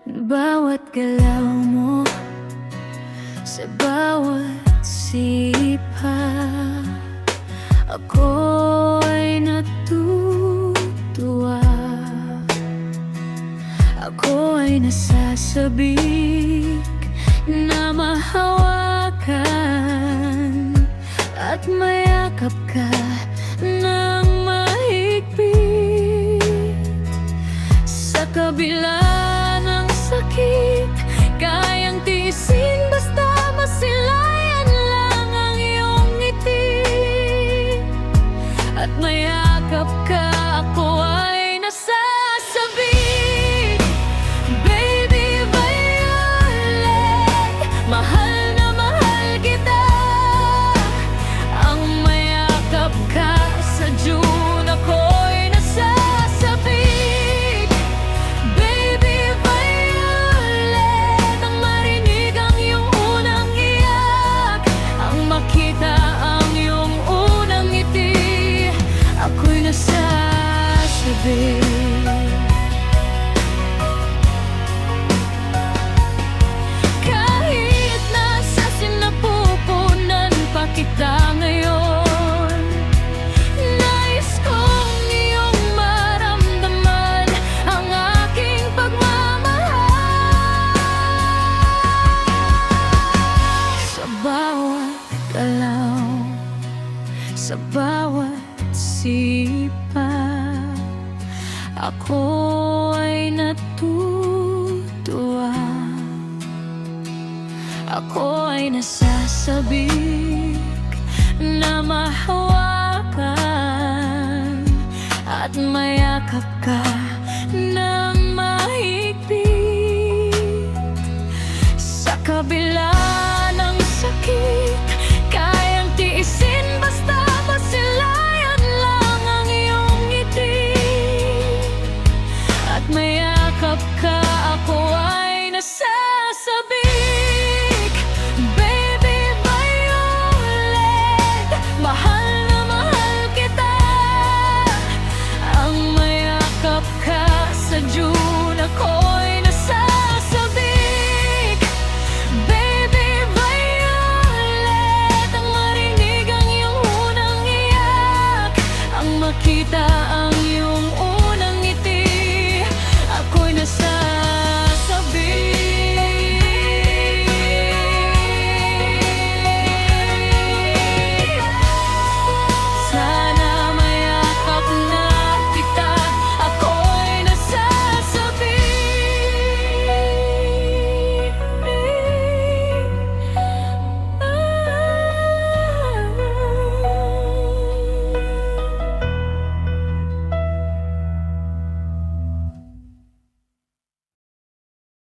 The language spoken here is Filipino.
Bawat galaw mo, sa bawat sipa, ako'y natutuwa. Ako'y nasasabik na mahawakan at mayakap ka ng mahigpit. Sa kabila ng sakit, kayang tiisin basta masilayan lang ang iyong ngiti. At mayakap ka, ako ay nasasabik. Baby Violet, mahal na mahal kita. Ang mayakap ka sa June, ako'y nasasabik. Baby Violet, ang marinig ang iyong unang iyak, ang makita ang iyong unang ngiti, ako'y nasasabik. Kahit nasa sinapupunan pa kita ngayon, nais kong iyong maramdaman ang aking pagmamahal. Sa bawat galaw, sa bawat sipa, ako ay natutuwa. Ako ay nasasabik na mahawakan at mayakap ka ng mahigpit. Sa kabila